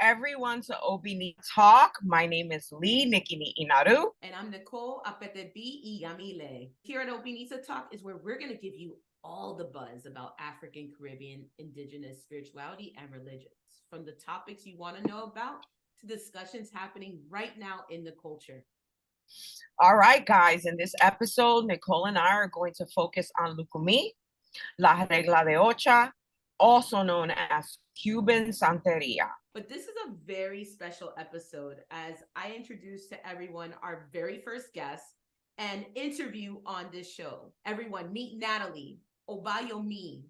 everyone to Obinsa Talk. My name is Lee Nikiniinaru. And I'm Nicole, Apetebi Iyamile. Here at Obinsa Talk is where we're going to give you all the buzz about African, Caribbean, indigenous spirituality and religions. From the topics you want to know about to discussions happening right now in the culture. All right, guys. In this episode, Nicole and I are going to focus on Lukumi, La Regla de Ocha, also known as Cuban Santeria. But this is a very special episode as I introduce to everyone our very first guest and interview on this show. Everyone, meet Natalie Oba Yomi,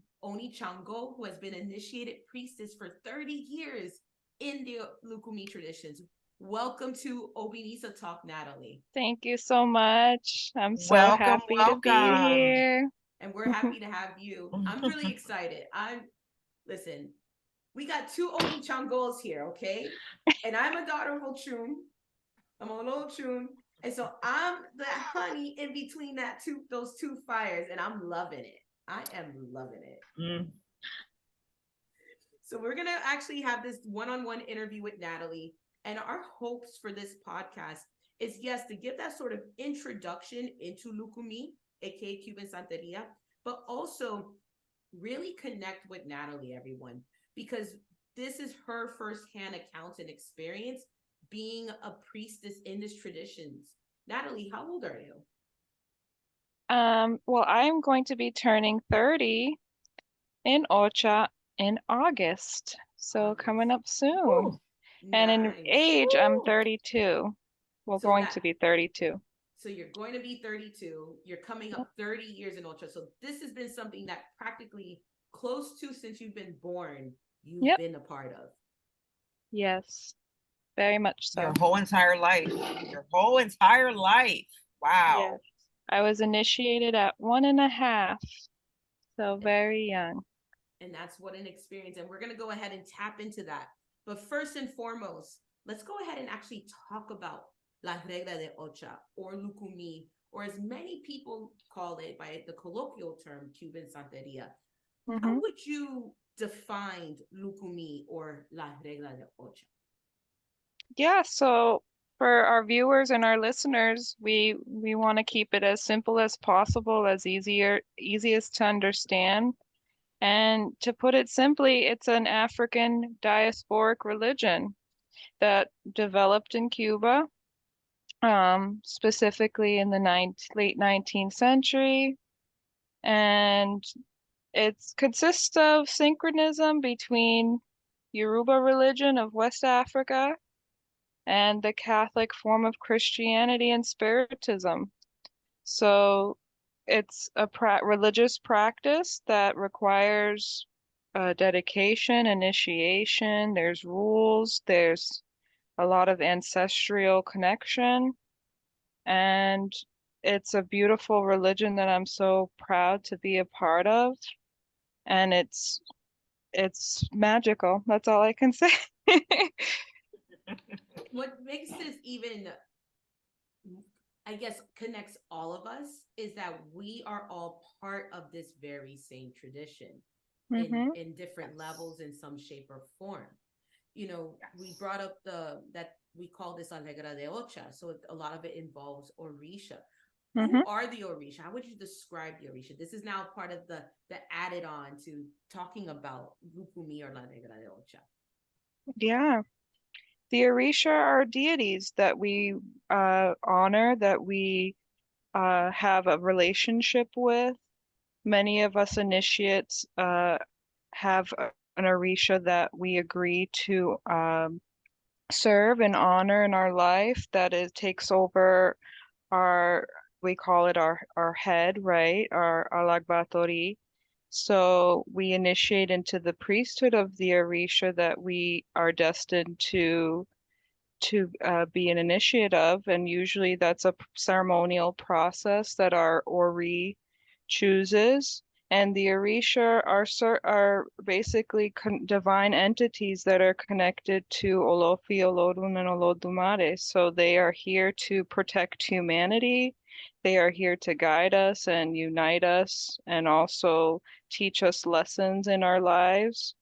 Shango, who has been initiated priestess for 30 years in the Lukumi traditions. Welcome to Obinsa Talk, Natalie. Thank you so much. I'm so happy to be here. And we're happy to have you. I'm really excited. Listen, we got two Changos here, okay? And I'm a daughter of Ochun. I'm a little Ochun. And so I'm the honey in between those two fires, and I'm loving it. I am loving it. Mm. So we're going to actually have this one-on-one interview with Natalie. And our hopes for this podcast is, yes, to give that sort of introduction into Lukumi, aka Cuban Santeria, but also really connect with Natalie, everyone, because this is her firsthand accounts and experience being a priestess in these traditions. Natalie, how old are you? Well, I'm going to be turning 30 in Ocha in August. So coming up soon. Ooh. And in age, I'm 32. Well, going to be 32. So you're going to be 32. You're coming up 30 years in Ocha. So this has been something that practically close to since you've been born, you've been a part of. Yes, very much so. Your whole entire life. Your whole entire life. Wow. Yes. I was initiated at 1.5, so very young. And that's what an experience. And we're going to go ahead and tap into that. But first and foremost, let's go ahead and actually talk about La Regla de Ocha, or Lukumi, or as many people call it by the colloquial term, Cuban Santeria. Mm-hmm. How would you define Lukumi or La Regla de Ocha? Yeah, so for our viewers and our listeners, we want to keep it as simple as possible, as easiest to understand. And to put it simply, it's an African diasporic religion that developed in Cuba, specifically in the late 19th century. And it consists of synchronism between Yoruba religion of West Africa and the Catholic form of Christianity and Spiritism. So it's a religious practice that requires dedication, initiation, there's rules, there's a lot of ancestral connection, and it's a beautiful religion that I'm so proud to be a part of, and it's magical. That's all I can say. What makes this even, I guess, connects all of us is that we are all part of this very same tradition in different levels in some shape or form. You know, we brought up that we call this Alegra de Ocha, so a lot of it involves Orisha. Who are the Orisha? How would you describe the Orisha? This is now part of the added on to talking about Lukumi or La Alegra de Ocha. Yeah. The Orisha are deities that we honor, that we have a relationship with. Many of us initiates have an Orisha that we agree to serve and honor in our life, that it takes over we call it our head, right? Our alagbatori. So we initiate into the priesthood of the Orisha that we are destined to be an initiate of, and usually that's a ceremonial process that our Ori chooses. And the Orisha are basically divine entities that are connected to Olofi, Olodun, and Olodumare. So they are here to protect humanity. They are here to guide us and unite us and also teach us lessons in our lives.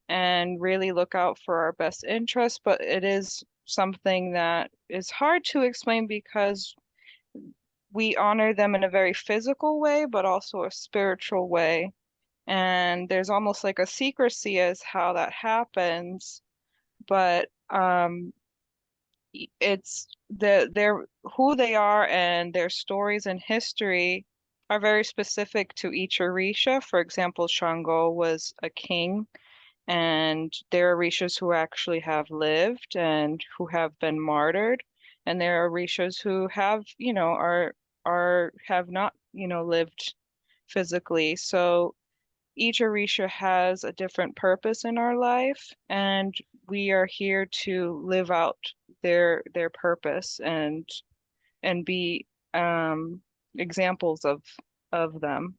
and really look out for our best interests, but it is something that is hard to explain because we honor them in a very physical way, but also a spiritual way. And there's almost like a secrecy as how that happens, but it's their who they are and their stories and history are very specific to each Orisha. For example, Shango was a king, and there are Orishas who actually have lived and who have been martyred, and there are Orishas who have, are have not, lived physically. So each Orisha has a different purpose in our life, and we are here to live out their purpose and be examples of them.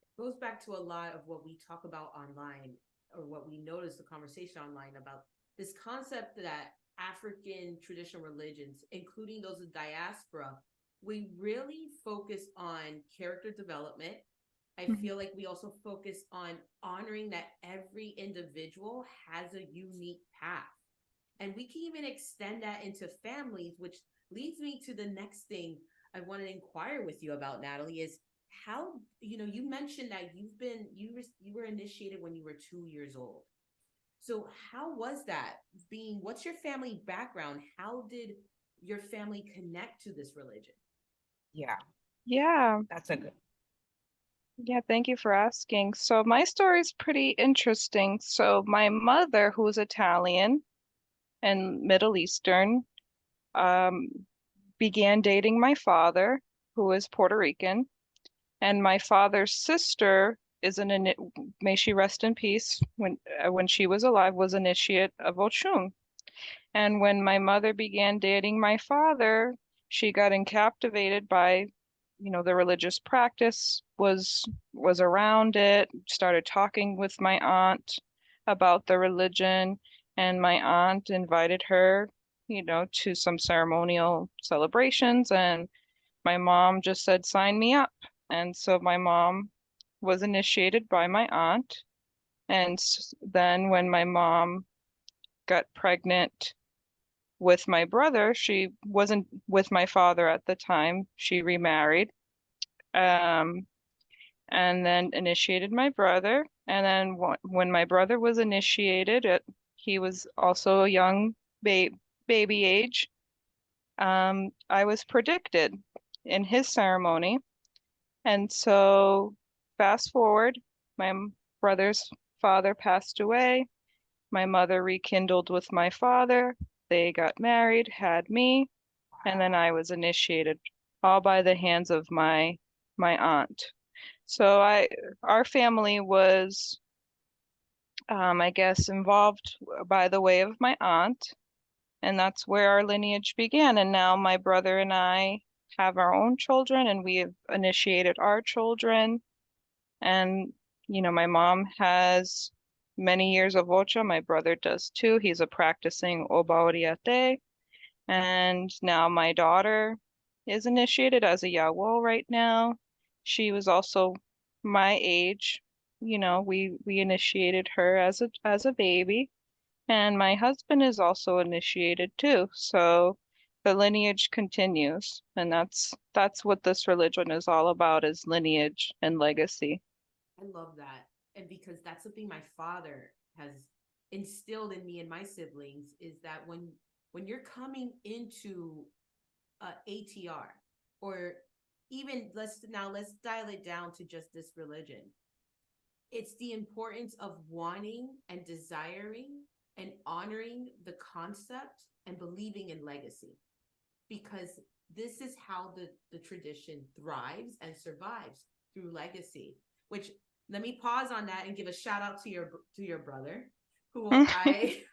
It goes back to a lot of what we talk about online, or what we notice the conversation online about this concept that African traditional religions, including those of diaspora, we really focus on character development. I Mhm. feel like we also focus on honoring that every individual has a unique path. And we can even extend that into families, which leads me to the next thing I want to inquire with you about, Natalie, is how, you mentioned that you were initiated when you were 2 years old. So how was that being, what's your family background? How did your family connect to this religion? Yeah, Yeah, that's a good. yeah, thank you for asking. So my story is pretty interesting. So my mother, who's Italian and Middle Eastern, um, began dating my father, who is Puerto Rican, and my father's sister is may she rest in peace, when she was alive, was initiate of Ochun. And when my mother began dating my father, she got captivated by, the religious practice, was around it, started talking with my aunt about the religion, and my aunt invited her, to some ceremonial celebrations, and my mom just said, "Sign me up." And so my mom was initiated by my aunt. And then when my mom got pregnant with my brother, she wasn't with my father at the time. She remarried, um, and then initiated my brother. And then when my brother was initiated, he was also a young ba baby age. I was predicted in his ceremony. And so fast forward, my brother's father passed away. My mother rekindled with my father. They got married, had me, and then I was initiated, all by the hands of my aunt. So our family was, I guess, involved by the way of my aunt, and that's where our lineage began. And now my brother and I have our own children, and we have initiated our children. And, my mom has many years of Ocha. My brother does too. He's a practicing Oba. And now my daughter is initiated as a Yawo right now. She was also my age. We initiated her as a baby. And my husband is also initiated too. So the lineage continues. And that's what this religion is all about, is lineage and legacy. I love that. And because that's something my father has instilled in me and my siblings, is that when you're coming into ATR, or even let's dial it down to just this religion. It's the importance of wanting and desiring and honoring the concept and believing in legacy, because this is how the tradition thrives and survives, through legacy. Which, let me pause on that and give a shout out to your brother, who I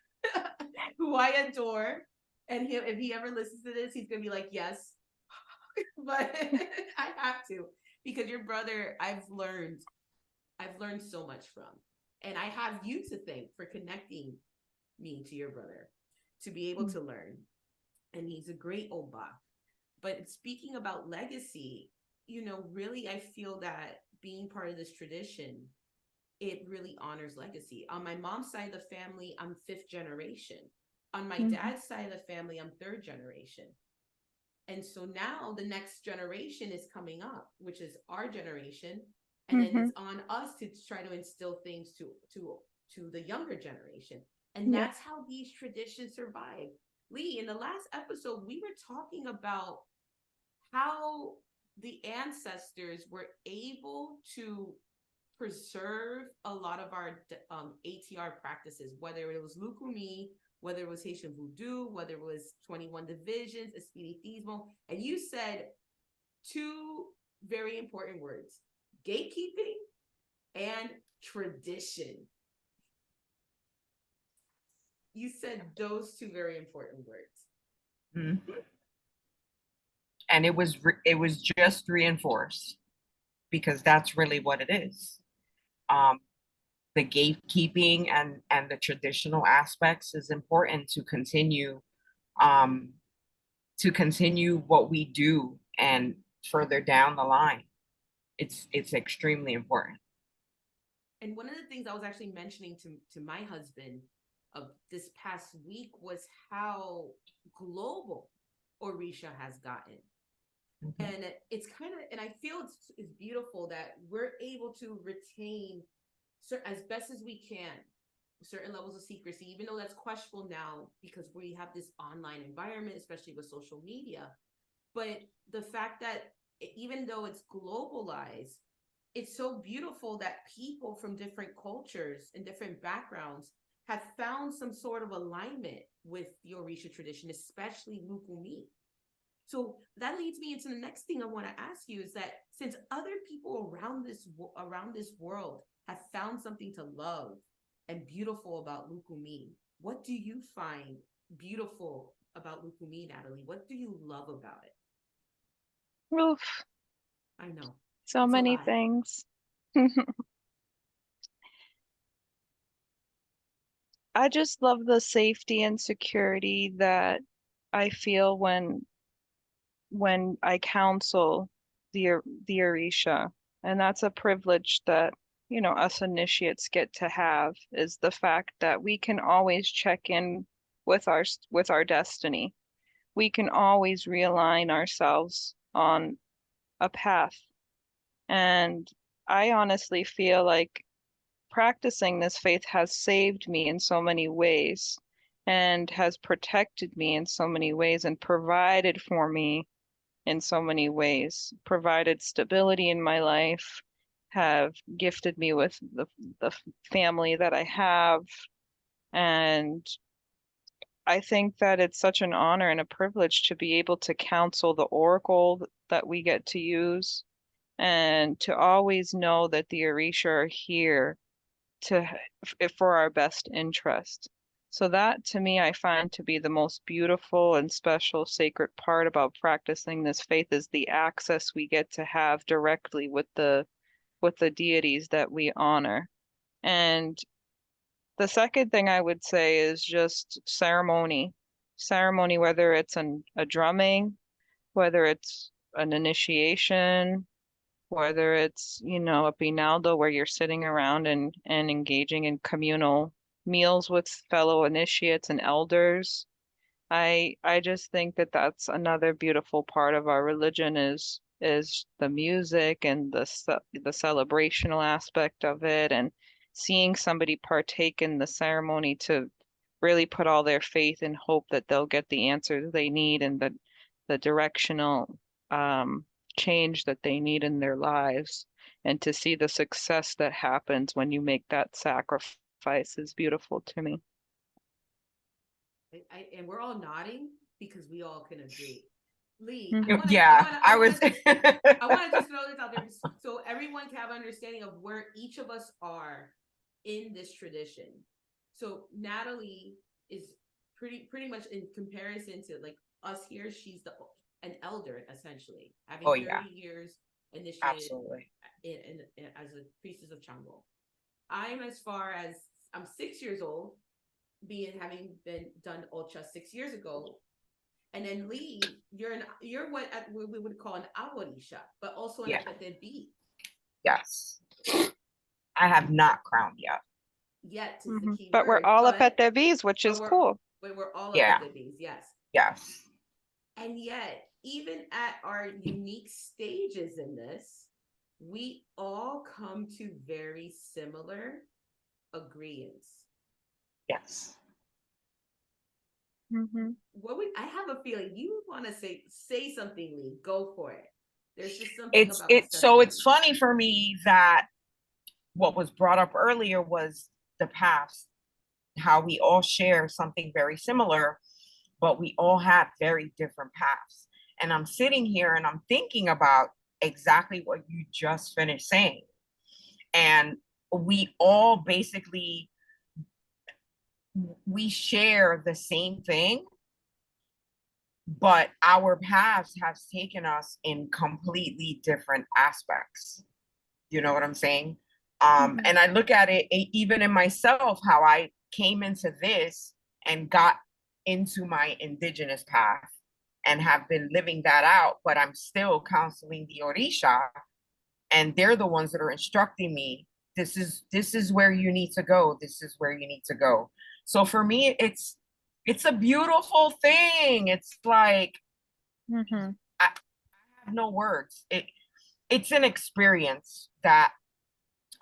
who I adore. And if he ever listens to this, he's gonna be like, yes. But I have to, because your brother, I've learned so much from. And I have you to thank for connecting me to your brother, to be able to learn. And he's a great Oba. But speaking about legacy, really, I feel that being part of this tradition, it really honors legacy. On my mom's side of the family, I'm 5th generation. On my Mhm. dad's side of the family, I'm 3rd generation. And so now the next generation is coming up, which is our generation. And then it's on us to try to instill things to the younger generation. And Yeah. that's how these traditions survive. Lee, in the last episode, we were talking about how the ancestors were able to preserve a lot of our ATR practices, whether it was Lukumi, whether it was Haitian Voodoo, whether it was 21 divisions, Espiritismo. And you said 2 very important words: gatekeeping and tradition. You said those 2 very important words. Mm-hmm. And it was just reinforced, because that's really what it is. The gatekeeping and the traditional aspects is important um, to continue what we do, and further down the line, it's extremely important. And one of the things I was actually mentioning to my husband of this past week was how global Orisha has gotten. Mm-hmm. And it's kind of, and I feel it's beautiful that we're able to retain, as best as we can, certain levels of secrecy, even though that's questionable now because we have this online environment, especially with social media. But the fact that even though it's globalized, it's so beautiful that people from different cultures and different backgrounds have found some sort of alignment with the Orisha tradition, especially Lukumi. So that leads me into the next thing I want to ask you is that since other people around this world have found something to love and beautiful about Lukumi, what do you find beautiful about Lukumi, Natalie? What do you love about it? Oof. I know. So It's a many lot. things. I just love the safety and security that I feel when I counsel the Orisha. And that's a privilege that, us initiates get to have, is the fact that we can always check in with our destiny. We can always realign ourselves on a path. And I honestly feel like practicing this faith has saved me in so many ways and has protected me in so many ways and provided for me in so many ways, provided stability in my life, have gifted me with the family that I have. And I think that it's such an honor and a privilege to be able to counsel the oracle that we get to use and to always know that the Orisha are here to for our best interest. So that to me I find to be the most beautiful and special sacred part about practicing this faith is the access we get to have directly with the deities that we honor. And the second thing I would say is just ceremony. Ceremony, whether it's a drumming, whether it's an initiation, whether it's, a Pinaldo where you're sitting around and engaging in communal meals with fellow initiates and elders. I just think that that's another beautiful part of our religion is the music and the celebrational aspect of it and seeing somebody partake in the ceremony to really put all their faith and hope that they'll get the answers they need and the directional um, change that they need in their lives. And to see the success that happens when you make that sacrifice is beautiful to me. And we're all nodding because we all can agree. Lee, I Mhm. want to, Yeah, I I want was. to, I want to just throw this out there so everyone can have an understanding of where each of us are in this tradition. So Natalie is pretty much in comparison to like us here. She's an elder essentially, having Oh 30 yeah, years initiated absolutely. as a priestess of Shango. I'm as far as I'm 6 years old, having been done Ocha 6 years ago. And then Lee, you're what we would call an Awarisha, but also an Yeah. Apetebi. Yes. I have not crowned yet. Yet is the key But we're word. all Apetebis, which is cool. We're all Yeah. Apetebis, yes. Yes. And yet, even at our unique stages in this, we all come to very similar agreements. Yes. I have a feeling you want to say something, Lee. Go for it. There's just something about so it's funny for me that what was brought up earlier was the past, how we all share something very similar, but we all have very different paths. And I'm sitting here and I'm thinking about exactly what you just finished saying. And we all basically, we share the same thing, but our paths have taken us in completely different aspects. You know what I'm saying? And I look at it even in myself, how I came into this and got into my indigenous path and have been living that out, but I'm still counseling the Orisha, and they're the ones that are instructing me, this is where you need to go. This is where you need to go. So for me, it's a beautiful thing. It's like, I have no words. It's an experience that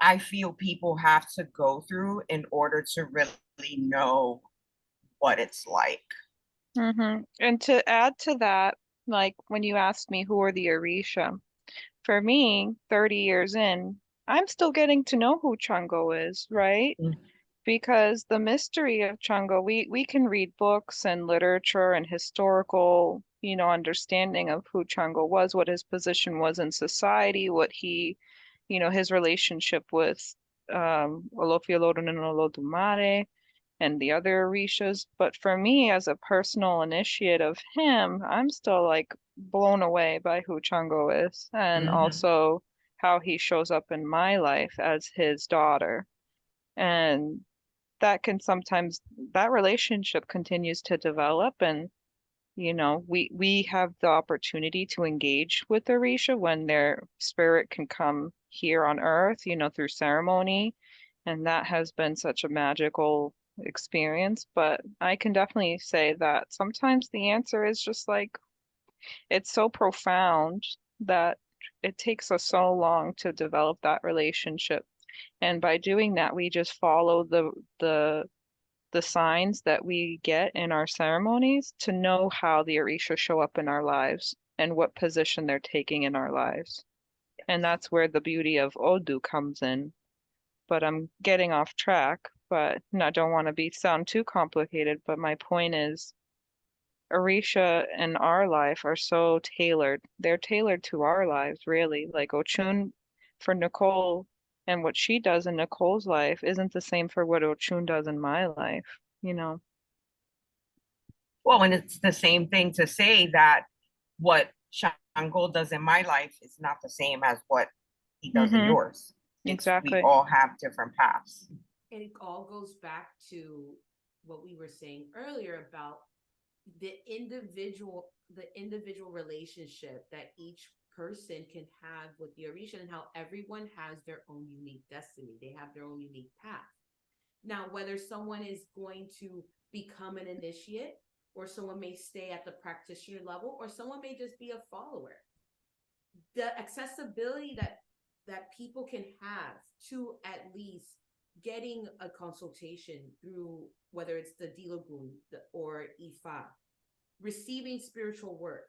I feel people have to go through in order to really know what it's like. And to add to that, like when you asked me who are the Orisha, for me, 30 years in, I'm still getting to know who Shango is, right? Because the mystery of Shango, we can read books and literature and historical, understanding of who Shango was, what his position was in society, what he, his relationship with Olofiolorun and Olodumare and the other Orishas. But for me, as a personal initiate of him, I'm still like blown away by who Shango is and also how he shows up in my life as his daughter. And that can sometimes, that relationship continues to develop, and we have the opportunity to engage with Orisha when their spirit can come here on earth, through ceremony, and that has been such a magical experience. But I can definitely say that sometimes the answer is just like, it's so profound that it takes us so long to develop that relationship. And by doing that, we just follow the signs that we get in our ceremonies to know how the Orisha show up in our lives and what position they're taking in our lives. And that's where the beauty of Odu comes in. But I'm getting off track, but I don't want to sound too complicated, but my point is Orisha and our life are so tailored. They're tailored to our lives, really. Like Ochun for Nicole and what she does in Nicole's life isn't the same for what Ochun does in my life. Well, and it's the same thing to say that what Shango does in my life is not the same as what he does in yours. Exactly. We all have different paths. And it all goes back to what we were saying earlier about the individual relationship that each person can have with the Orisha, and how everyone has their own unique destiny. They have their own unique path. Now, whether someone is going to become an initiate, or someone may stay at the practitioner level, or someone may just be a follower, the accessibility that people can have to at least getting a consultation through, whether it's the Dilogun or Ifa, receiving spiritual work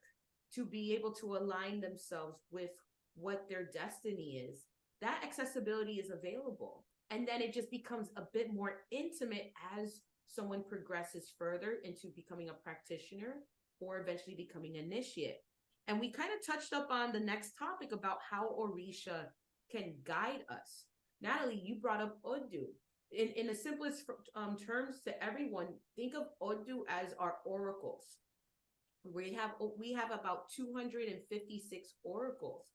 to be able to align themselves with what their destiny is, that accessibility is available. And then it just becomes a bit more intimate as someone progresses further into becoming a practitioner or eventually becoming an initiate. And we kind of touched up on the next topic about how Orisha can guide us. Natalie, you brought up Odu. In the simplest terms to everyone, think of Odu as our oracles. We have about 256 oracles.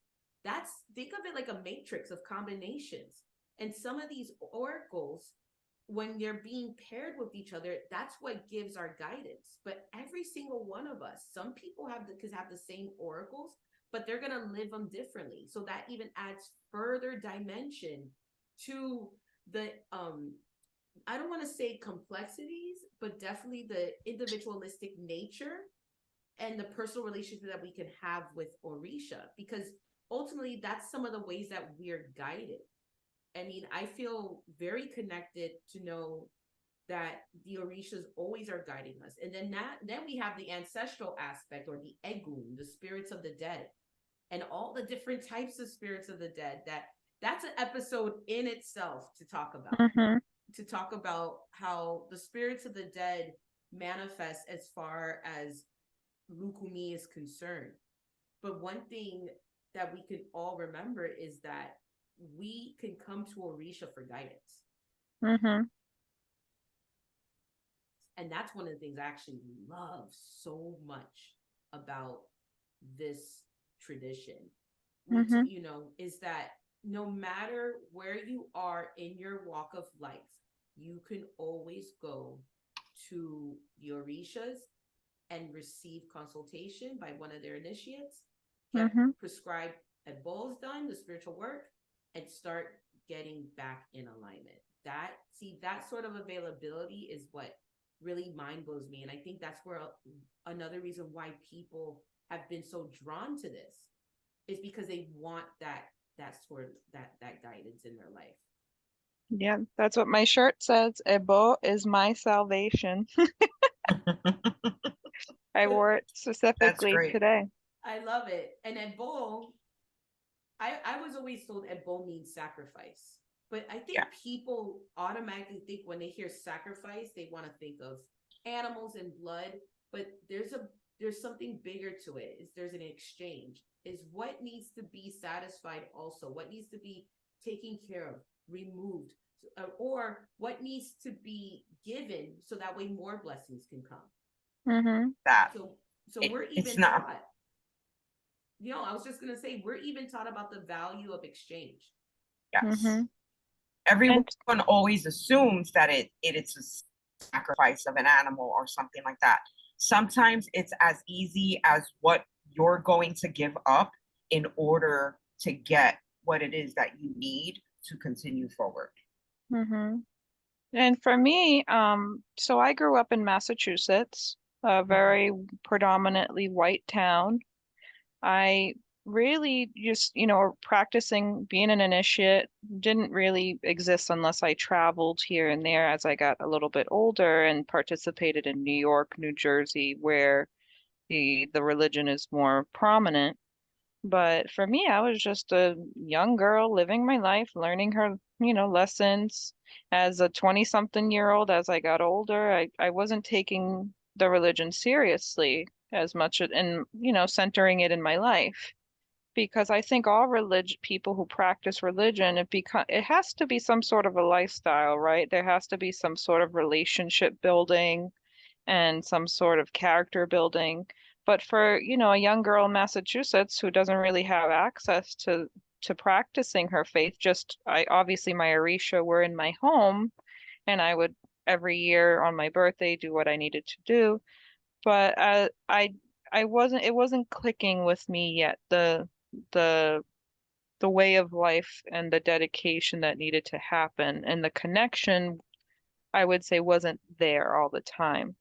Think of it like a matrix of combinations. And some of these oracles, when they're being paired with each other, that's what gives our guidance. But every single one of us, some people have the same oracles, but they're going to live them differently. So that even adds further dimension to the I don't want to say complexities, but definitely the individualistic nature and the personal relationship that we can have with Orisha, because ultimately that's some of the ways that we're guided. I mean, I feel very connected to know that the Orishas always are guiding us. And then we have the ancestral aspect, or the Egun, the spirits of the dead, and all the different types of spirits of the dead. That's an episode in itself to talk about. Mm-hmm. To talk about how the spirits of the dead manifest as far as Lukumi is concerned. But one thing that we can all remember is that we can come to Orisha for guidance. Mm-hmm. And that's one of the things I actually love so much about this tradition, which, is that no matter where you are in your walk of life, you can always go to the Orishas and receive consultation by one of their initiates, get prescribed bowls done, the spiritual work, and start getting back in alignment. That sort of availability is what really mind blows me. And I think that's where another reason why people have been so drawn to this is because they want that guidance in their life. Yeah, that's what my shirt says. Ebo is my salvation. I wore it specifically today. I love it. And Ebo, I was always told Ebo means sacrifice. But I think people automatically think when they hear sacrifice, they want to think of animals and blood. But there's something bigger to it. There's an exchange. Is what needs to be satisfied also. What needs to be taken care of, removed, or what needs to be given so that way more blessings can come. Mm-hmm. So we're even taught. I was just gonna say we're even taught about the value of exchange. Yes. Mm-hmm. Everyone always assumes that it's a sacrifice of an animal or something like that. Sometimes it's as easy as what you're going to give up in order to get what it is that you need to continue forward. Mm-hmm. And for me, so I grew up in Massachusetts, a very predominantly white town. I really just, practicing being an initiate didn't really exist unless I traveled here and there as I got a little bit older and participated in New York, New Jersey, where the religion is more prominent. But for me, I was just a young girl living my life, learning her, lessons. As a 20-something-year-old, as I got older, I wasn't taking the religion seriously as much and, centering it in my life. Because I think all people who practice religion, it has to be some sort of a lifestyle, right? There has to be some sort of relationship building and some sort of character building. But for, a young girl in Massachusetts who doesn't really have access to practicing her faith, obviously my Orisha were in my home, and I would every year on my birthday do what I needed to do. But it wasn't clicking with me yet, the way of life and the dedication that needed to happen, and the connection, I would say, wasn't there all the time.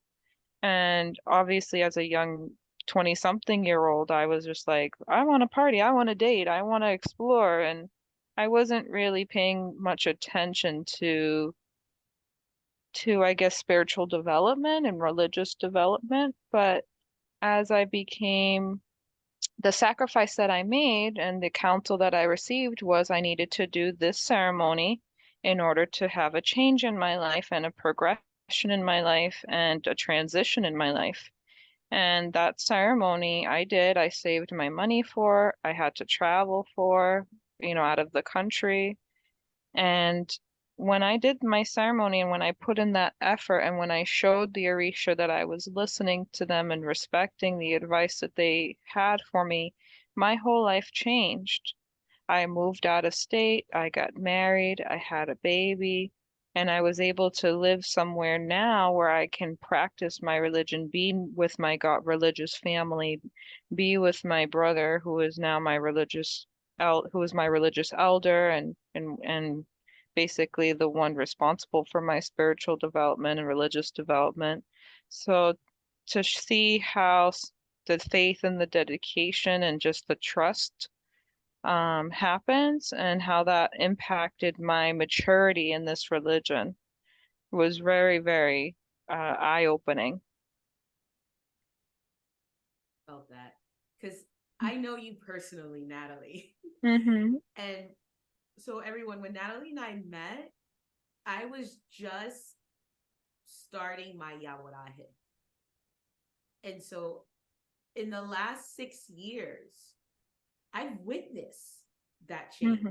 And obviously, as a young 20-something-year-old, I was just like, I want to party, I want to date, I want to explore. And I wasn't really paying much attention I guess, spiritual development and religious development. But as the sacrifice that I made and the counsel that I received was I needed to do this ceremony in order to have a change in my life and a progression in my life and a transition in my life. And that ceremony I did, I saved my money for, I had to travel for, out of the country. And when I did my ceremony and when I put in that effort and when I showed the Orisha that I was listening to them and respecting the advice that they had for me, my whole life changed. I moved out of state, I got married, I had a baby, and I was able to live somewhere now where I can practice my religion, be with my religious family, be with my brother who is now my religious elder, and basically the one responsible for my spiritual development and religious development. So to see how the faith and the dedication and just the trust happens and how that impacted my maturity in this religion was very, very eye-opening. Felt that because I know you personally, Natalie. Mm-hmm. And so everyone, when Natalie and I met, I was just starting my Yaworahe. And so in the last 6 years, I've witnessed that change. Mm-hmm.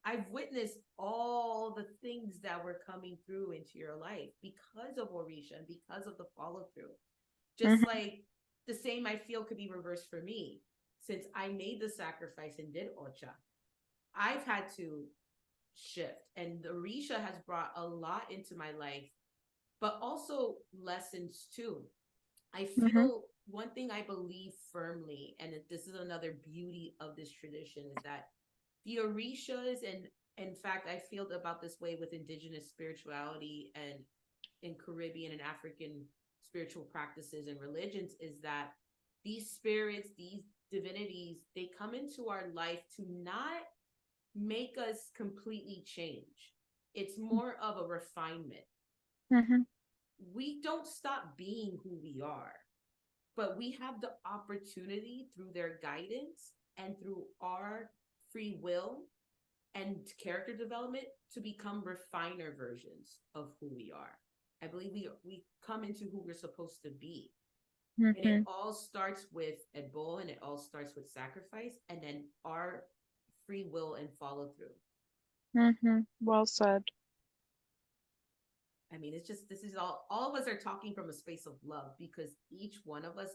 I've witnessed all the things that were coming through into your life because of Orisha and because of the follow through. Just Mm-hmm. like the same I feel could be reversed for me. Since I made the sacrifice and did Ocha, I've had to shift. And the Orisha has brought a lot into my life, but also lessons too. I Mm-hmm. feel one thing I believe firmly, and this is another beauty of this tradition, is that the Orishas, and in fact, I feel about this way with indigenous spirituality and in Caribbean and African spiritual practices and religions, is that these spirits, these divinities, they come into our life to not make us completely change. It's more of a refinement. Mm-hmm. We don't stop being who we are, but we have the opportunity through their guidance and through our free will and character development to become refiner versions of who we are. I believe we come into who we're supposed to be. And Mm-hmm. it all starts with a bowl, and it all starts with sacrifice, and then our free will and follow through. Mm-hmm. Well said. I mean, it's just, this is all of us are talking from a space of love, because each one of us,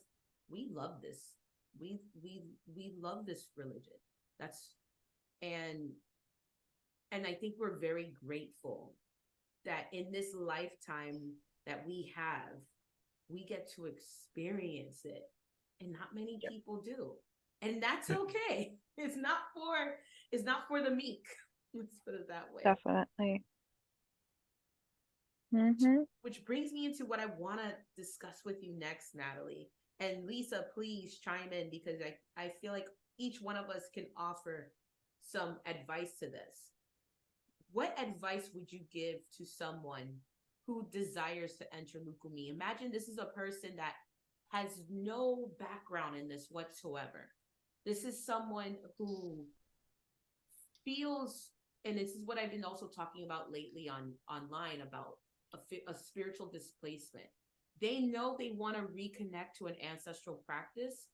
we love this. We love this religion. That's and I think we're very grateful that in this lifetime that we have, we get to experience it. And not many people do. And that's okay. It's not for the meek. Let's put it that way. Definitely. Mm-hmm. Which brings me into what I want to discuss with you next, Natalie. And Lisa, please chime in, because I feel like each one of us can offer some advice to this. What advice would you give to someone who desires to enter Lukumi? Imagine this is a person that has no background in this whatsoever. This is someone who feels, and this is what I've been also talking about lately online about a spiritual displacement. They know they want to reconnect to an ancestral practice,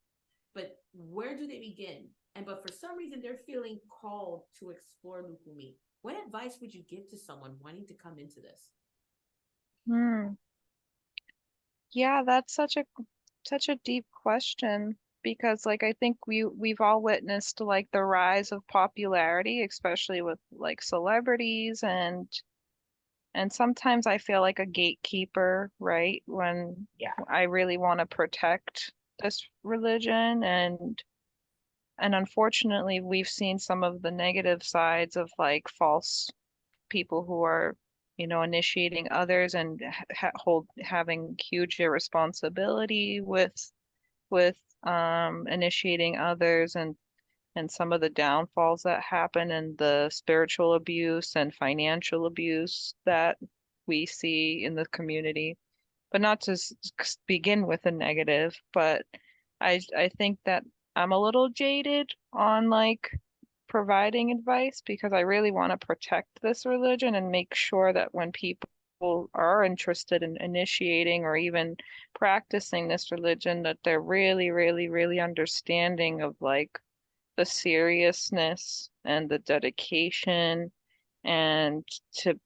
but where do they begin? But for some reason, they're feeling called to explore Lukumi. What advice would you give to someone wanting to come into this? Yeah, that's such a deep question, because like I think we've all witnessed like the rise of popularity, especially with like celebrities, and sometimes I feel like a gatekeeper, right? When Yeah. I really want to protect this religion, and unfortunately we've seen some of the negative sides of like false people who are, initiating others and having huge irresponsibility with initiating others, and some of the downfalls that happen, and the spiritual abuse and financial abuse that we see in the community. But not to begin with a negative, but I think that I'm a little jaded on like providing advice, because I really want to protect this religion and make sure that when people are interested in initiating or even practicing this religion, that they're really, really, really understanding of like the seriousness and the dedication, and to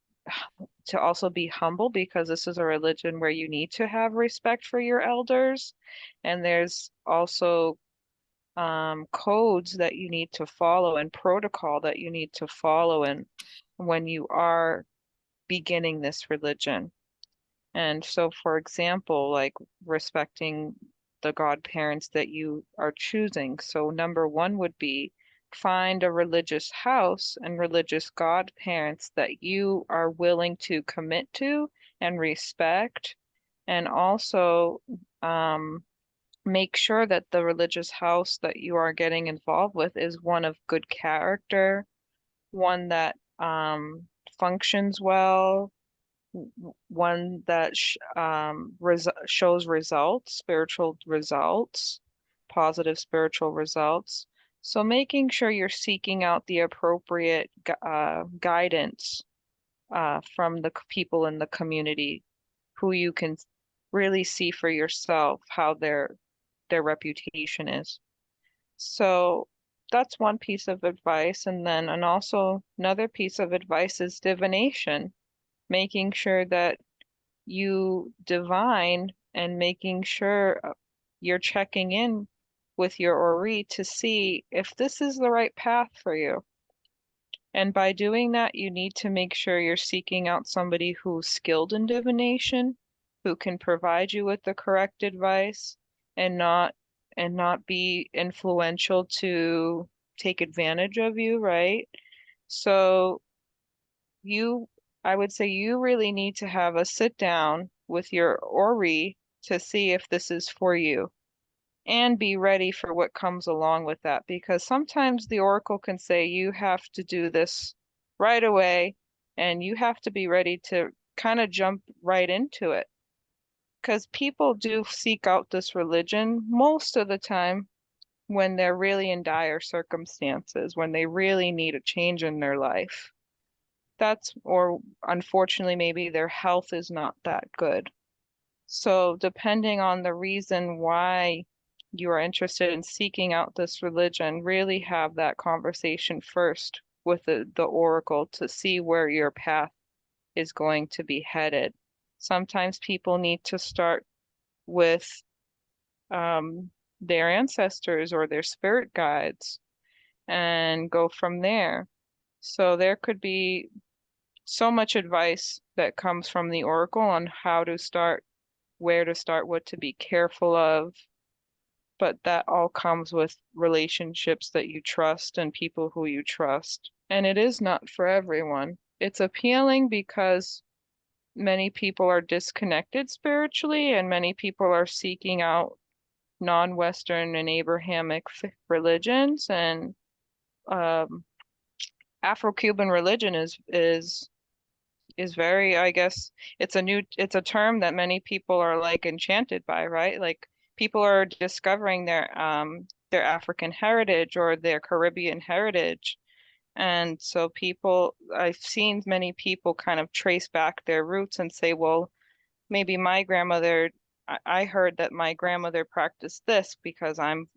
also be humble, because this is a religion where you need to have respect for your elders, and there's also codes that you need to follow and protocol that you need to follow, and when you are beginning this religion. And so, for example, like respecting the godparents that you are choosing. So number one would be find a religious house and religious godparents that you are willing to commit to and respect, and also make sure that the religious house that you are getting involved with is one of good character, one that functions well, one that shows results, spiritual results, positive spiritual results. So making sure you're seeking out the appropriate guidance from the people in the community who you can really see for yourself how their reputation is. So that's one piece of advice. And also another piece of advice is divination, making sure that you divine and making sure you're checking in with your Ori to see if this is the right path for you. And by doing that, you need to make sure you're seeking out somebody who's skilled in divination, who can provide you with the correct advice and not be influential to take advantage of you, right? So you, I would say you really need to have a sit down with your Ori to see if this is for you and be ready for what comes along with that. Because sometimes the Oracle can say you have to do this right away and you have to be ready to kind of jump right into it. Because people do seek out this religion most of the time when they're really in dire circumstances, when they really need a change in their life. Or unfortunately, maybe their health is not that good. So, depending on the reason why you are interested in seeking out this religion, really have that conversation first with the oracle to see where your path is going to be headed. Sometimes people need to start with their ancestors or their spirit guides and go from there. So, there could be so much advice that comes from the oracle on how to start, where to start, what to be careful of. But that all comes with relationships that you trust and people who you trust. And it is not for everyone. It's appealing because many people are disconnected spiritually and many people are seeking out non-Western and Abrahamic religions. And Afro-Cuban religion is very, I guess, it's a term that many people are like enchanted by, right? Like people are discovering their African heritage or their Caribbean heritage. And so I've seen many people kind of trace back their roots and say, well, maybe my grandmother, I heard that my grandmother practiced this because I'm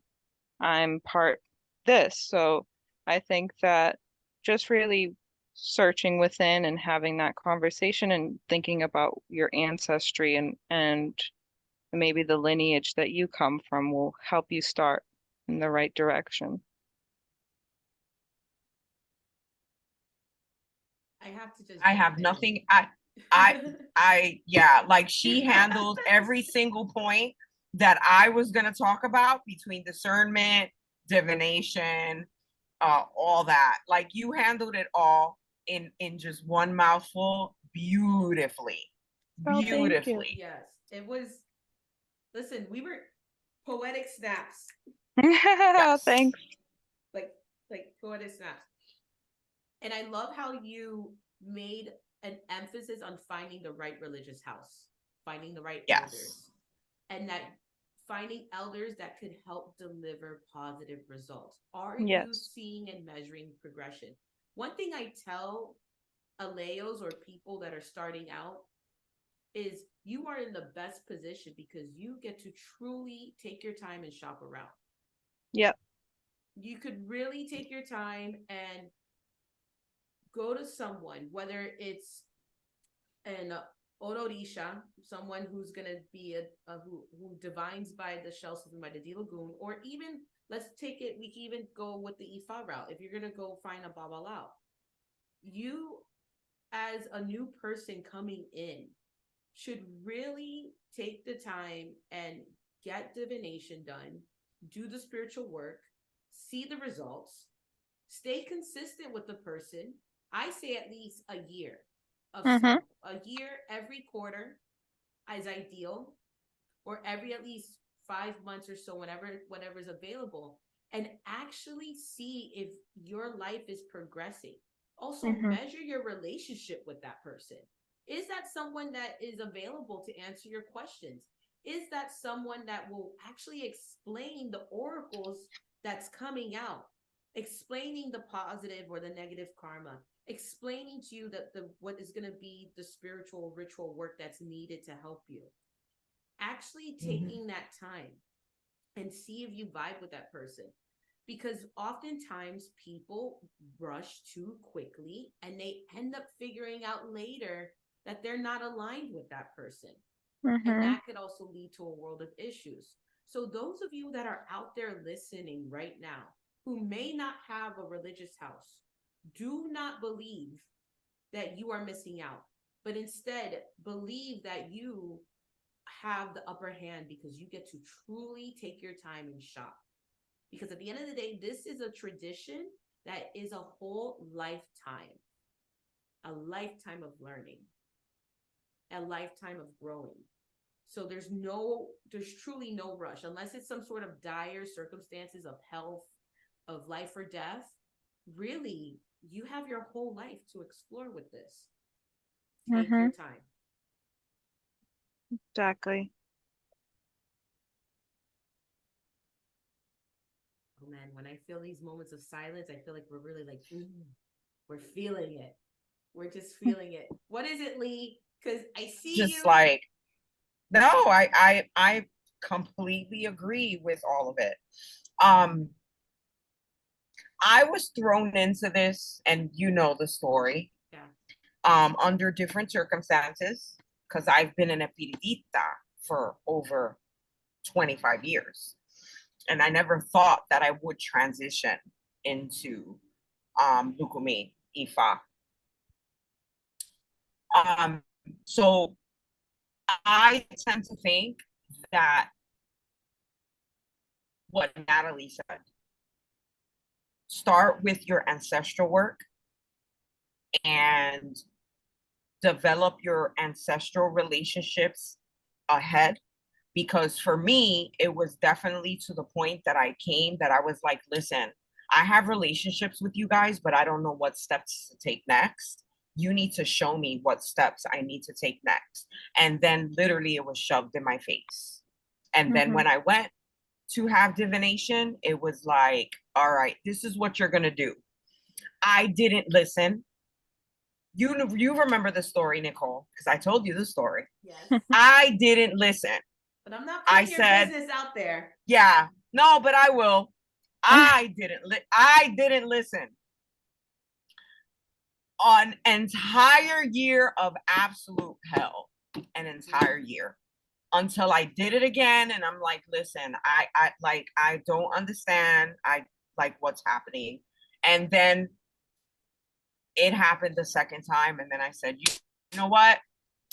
part this. So I think that just really searching within and having that conversation and thinking about your ancestry and maybe the lineage that you come from will help you start in the right direction. I have to just I jump have in. nothing. Yeah, like she handled every single point that I was going to talk about between discernment, divination, all that. Like you handled it all in just one mouthful beautifully. Oh, thank you. Beautifully. Yes, it was. Listen, we were poetic snaps, Yes. Thanks. like poetic snaps. And I love how you made an emphasis on finding the right religious house, finding the right Yes. elders, and that finding elders that could help deliver positive results. Are you Yes. seeing and measuring progression? One thing I tell Aleos or people that are starting out is you are in the best position because you get to truly take your time and shop around. Yep. You could really take your time and go to someone, whether it's an Ororisha, someone who's going to be who divines by the shell system, by the D Lagoon, or even let's take it, we can even go with the Ifa route. If you're going to go find a Babalao, you as a new person coming in should really take the time and get divination done, do the spiritual work, see the results, Stay consistent with the person. I say at least a year of Mm-hmm. a year every quarter is ideal, or every at least 5 months or so, whenever is available, and actually see if your life is progressing. Also, Mm-hmm. measure your relationship with that person. Is that someone that is available to answer your questions? Is that someone that will actually explain the oracles that's coming out, explaining the positive or the negative karma, explaining to you that what is going to be the spiritual ritual work that's needed to help you? Actually taking that time and see if you vibe with that person, because oftentimes people rush too quickly and they end up figuring out later that they're not aligned with that person. Mm-hmm. And that could also lead to a world of issues. So those of you that are out there listening right now who may not have a religious house, do not believe that you are missing out, but instead believe that you have the upper hand, because you get to truly take your time and shop. Because at the end of the day, this is a tradition that is a whole lifetime, a lifetime of learning, a lifetime of growing. So there's truly no rush, unless it's some sort of dire circumstances of health, of life or death. Really, you have your whole life to explore with this. Take Mm-hmm. your time. Exactly. Oh man, when I feel these moments of silence, I feel like we're really like, we're feeling it. We're just feeling it. What is it, Lee? Because I see Just you. like, no, I completely agree with all of it. I was thrown into this, and you know the story. Yeah. Under different circumstances, because I've been an Epidita for over 25 years. And I never thought that I would transition into Lukumi Ifa. So I tend to think that what Natalie said, start with your ancestral work and develop your ancestral relationships ahead. Because for me, it was definitely to the point that I came that I was like, listen, I have relationships with you guys, but I don't know what steps to take next. You need to show me what steps I need to take next. And then literally it was shoved in my face. And then when I went to have divination, it was like, all right, this is what you're going to do. I didn't listen. You remember the story, Nicole, because I told you the story. Yes. I didn't listen. But I'm not putting your said, business out there. Yeah, no, but I will. I didn't listen. An entire year of absolute hell, an entire year, until I did it again, and I'm like, listen, I don't understand. I like what's happening, and then it happened the second time, and then I said, you know what?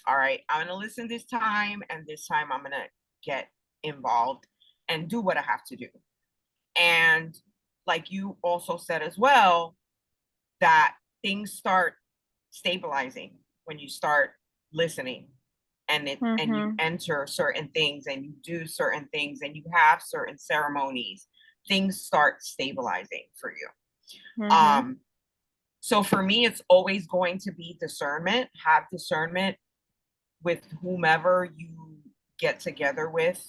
All right, I'm gonna listen this time, and this time I'm gonna get involved and do what I have to do. And like you also said as well, that things start stabilizing when you start listening, and you enter certain things and you do certain things and you have certain ceremonies. Things start stabilizing for you. So for me, it's always going to be discernment. Have discernment with whomever you get together with.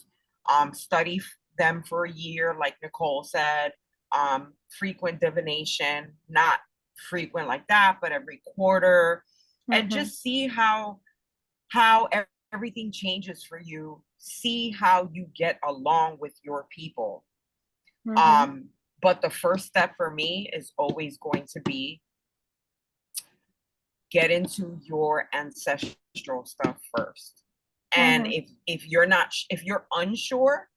Study them for a year, like Nicole said. Frequent divination, not frequent like that, but every quarter, and just see how everything changes for you. See how you get along with your people. But the first step for me is always going to be get into your ancestral stuff first. And if you're unsure,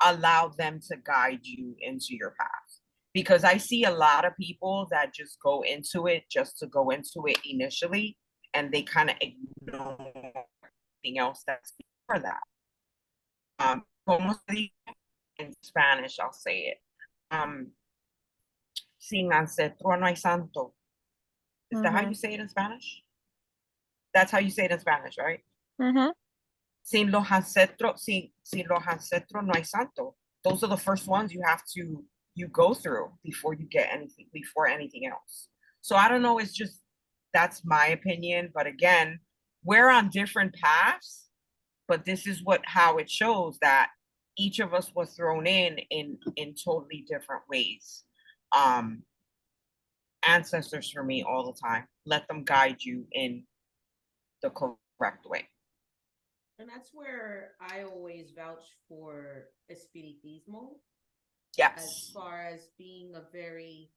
allow them to guide you into your path. Because I see a lot of people that just go into it just to go into it initially, and they kind of ignore everything else that's before that. In Spanish, I'll say it. sin ancestro no hay santo. Is that how you say it in Spanish? That's how you say it in Spanish, right? Sin los ancestros, sin los ancestros no hay santo. Those are the first ones you go through before you get anything, before anything else. So I don't know, it's just, that's my opinion. But again, we're on different paths, but this is how it shows that each of us was thrown in totally different ways. Ancestors for me all the time. Let them guide you in the correct way. And that's where I always vouch for espiritismo. Yes. As far as being a very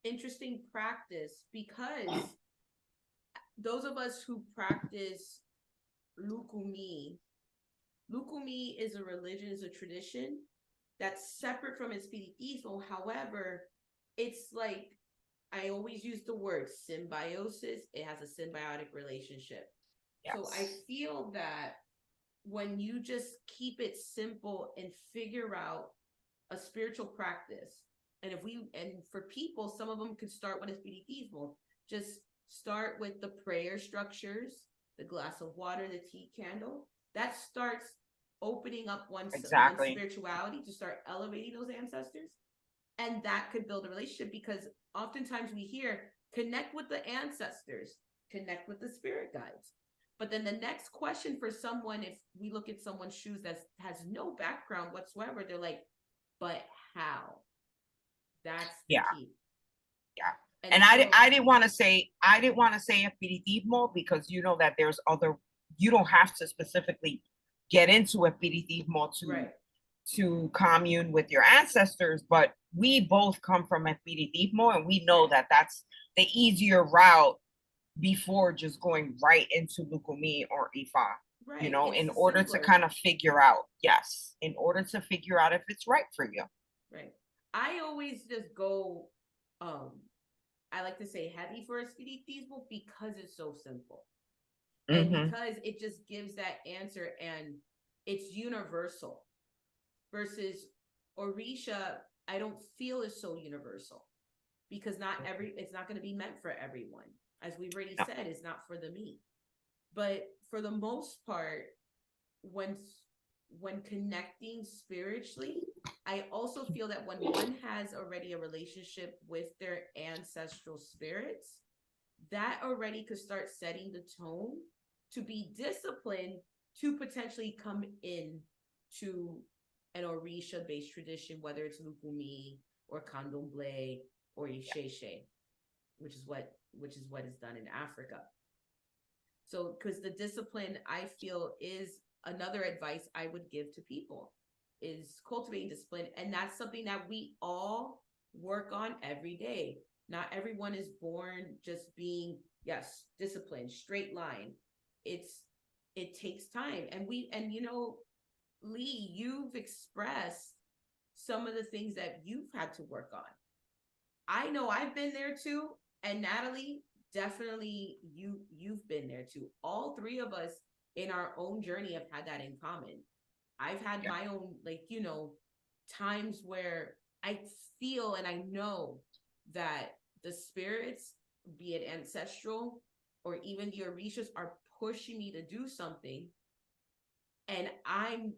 interesting practice, because those of us who practice Lukumi is a religion, is a tradition that's separate from espiritismo. However, it's like, I always use the word symbiosis. It has a symbiotic relationship. Yes. So I feel that when you just keep it simple and figure out a spiritual practice, and for people, some of them could start with espiritismo. Just start with the prayer structures, the glass of water, the tea candle. That starts opening up one's spirituality to start elevating those ancestors. And that could build a relationship, because oftentimes we hear, connect with the ancestors, connect with the spirit guides. But then the next question for someone, if we look at someone's shoes that has no background whatsoever, they're like, but how? That's the key. Yeah. And I didn't want to say espiritismo, because you know that there's other, you don't have to specifically get into espiritismo to commune with your ancestors, but we both come from Espiritismo, and we know that that's the easier route before just going right into Lukumi or Ifa, you know, in order to kind of figure out, in order to figure out if it's right for you. Right. I always just go, I like to say heavy for Espiritismo because it's so simple. And because it just gives that answer, and it's universal. Versus Orisha, I don't feel is so universal, because it's not going to be meant for everyone. As we've already said, it's not for the me. But for the most part, when connecting spiritually, I also feel that when one has already a relationship with their ancestral spirits, that already could start setting the tone to be disciplined to potentially come in to an Orisha-based tradition, whether it's Lukumi or Candomblé or Isheshe, which is what is done in Africa. So, because the discipline, I feel, is another advice I would give to people, is cultivating discipline. And that's something that we all work on every day. Not everyone is born just being, disciplined, straight line. It takes time. And you know, Lee, you've expressed some of the things that you've had to work on. I know I've been there too. And Natalie, definitely you've been there too. All three of us in our own journey have had that in common. I've had my own, times where I feel and I know that the spirits, be it ancestral or even the Orishas, are pushing me to do something. And I'm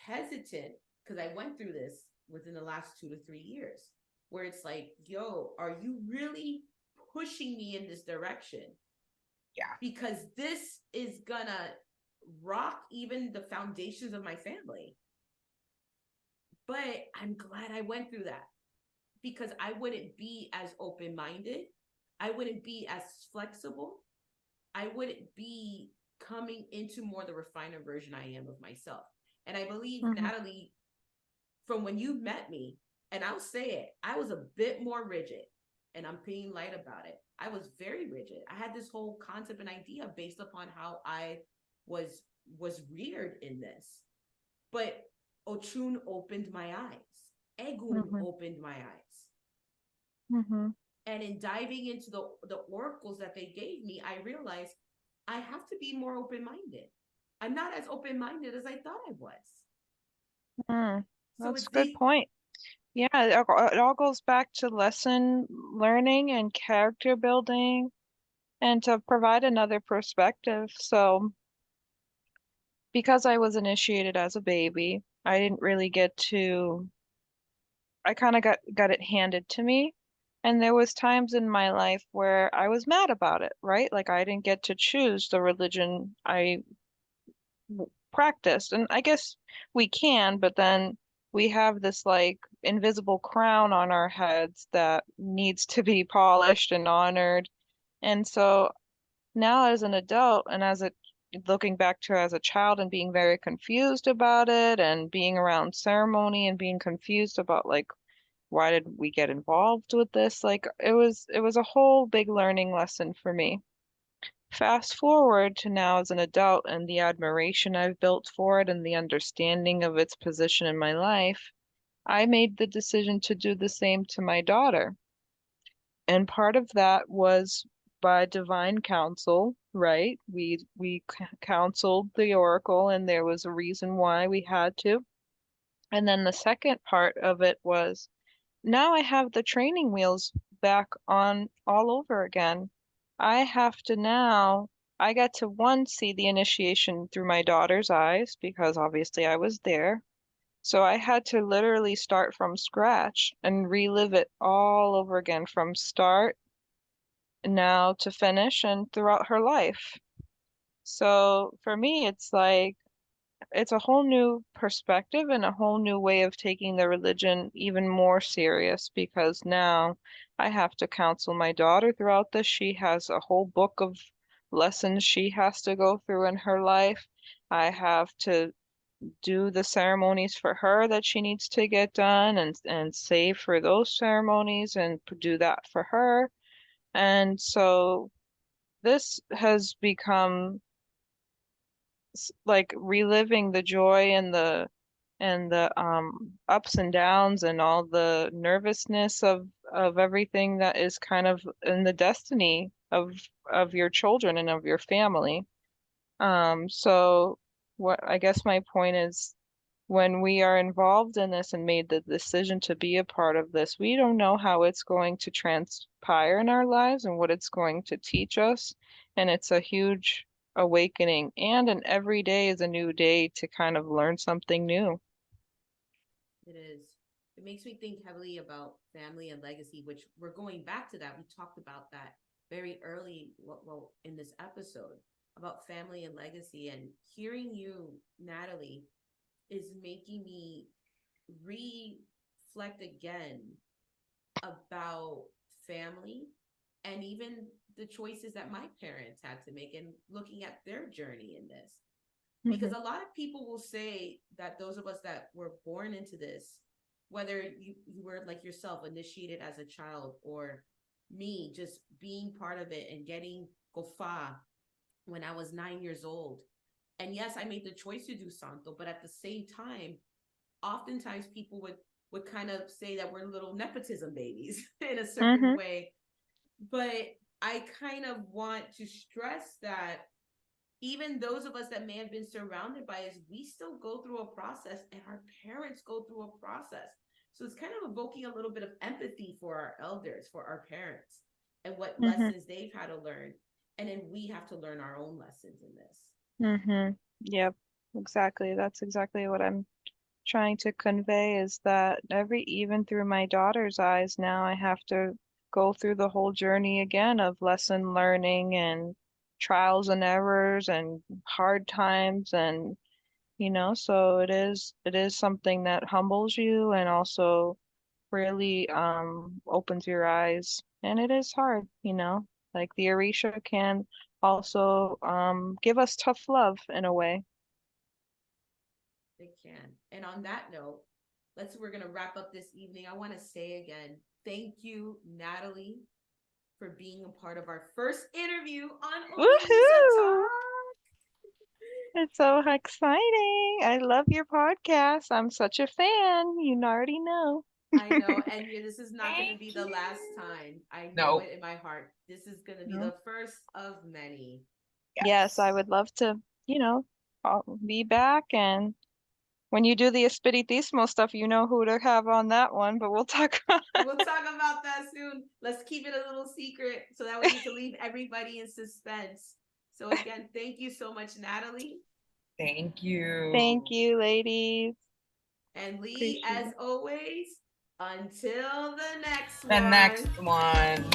hesitant, because I went through this within the last 2 to 3 years, where it's like, yo, are you really pushing me in this direction? Yeah. Because this is gonna rock even the foundations of my family. But I'm glad I went through that, because I wouldn't be as open-minded. I wouldn't be as flexible. I wouldn't be coming into more the refiner version I am of myself. And I believe, Natalie, from when you met me, and I'll say it, I was a bit more rigid, and I'm being light about it. I was very rigid. I had this whole concept and idea based upon how I was reared in this. But Ochun opened my eyes. Egun opened my eyes. And in diving into the oracles that they gave me, I realized I have to be more open-minded. I'm not as open-minded as I thought I was. That's a good point. Yeah, it all goes back to lesson learning and character building and to provide another perspective. So, because I was initiated as a baby, I didn't really get to, I kind of got it handed to me. And there was times in my life where I was mad about it, right? Like I didn't get to choose the religion I practiced. And I guess we can, but then we have this like invisible crown on our heads that needs to be polished and honored. And so now as an adult and as a looking back to as a child and being very confused about it and being around ceremony and being confused about like why did we get involved with this? Like it was a whole big learning lesson for me. Fast forward to now as an adult and the admiration I've built for it and the understanding of its position in my life, I made the decision to do the same to my daughter. And part of that was by divine counsel, right? We counseled the oracle and there was a reason why we had to. And then the second part of it was now I have the training wheels back on all over again. I have to now, I get to one, see the initiation through my daughter's eyes because obviously I was there. So I had to literally start from scratch and relive it all over again from start now to finish and throughout her life. So for me, it's like, it's a whole new perspective and a whole new way of taking the religion even more serious because now I have to counsel my daughter throughout this. She has a whole book of lessons she has to go through in her life. I have to do the ceremonies for her that she needs to get done and save for those ceremonies and do that for her. And so this has become like reliving the joy and the ups and downs and all the nervousness of everything that is kind of in the destiny of your children and of your family. So what I guess my point is when we are involved in this and made the decision to be a part of this, we don't know how it's going to transpire in our lives and what it's going to teach us. And it's a huge awakening. And every day is a new day to kind of learn something new. It is. It makes me think heavily about family and legacy, which we're going back to that. We talked about that very early, well, in this episode about family and legacy. And hearing you, Natalie, is making me reflect again about family and even the choices that my parents had to make and looking at their journey in this. Because a lot of people will say that those of us that were born into this, whether you were like yourself initiated as a child or me just being part of it and getting gofa when I was 9 years old. And yes, I made the choice to do Santo, but at the same time, oftentimes people would kind of say that we're little nepotism babies in a certain Mm-hmm. way. But I kind of want to stress that even those of us that may have been surrounded by us, we still go through a process and our parents go through a process. So it's kind of evoking a little bit of empathy for our elders, for our parents, and what Mm-hmm. lessons they've had to learn. And then we have to learn our own lessons in this. Mm-hmm. Yep, exactly. That's exactly what I'm trying to convey is that even through my daughter's eyes now, I have to go through the whole journey again of lesson learning and trials and errors and hard times and so it is something that humbles you and also really opens your eyes and it is hard, like the Orisha can also give us tough love in a way. They can. And on that note, we're gonna wrap up this evening. I want to say again, thank you, Natalie, for being a part of our first interview on Obinsa Woohoo! Talk. It's so exciting. I love your podcast. I'm such a fan. You already know. I know, and this is not going to Thank be the you. last time. I know No. it in my heart. This is going to be No. the first of many. Yes, I Yes. would love to, I'll be back and When you do the Espiritismo stuff, you know who to have on that one, but we'll talk about We'll talk about that soon. Let's keep it a little secret so that way we can leave everybody in suspense. So again, thank you so much, Natalie. Thank you. Thank you, ladies. And Lee, as always, until the next one.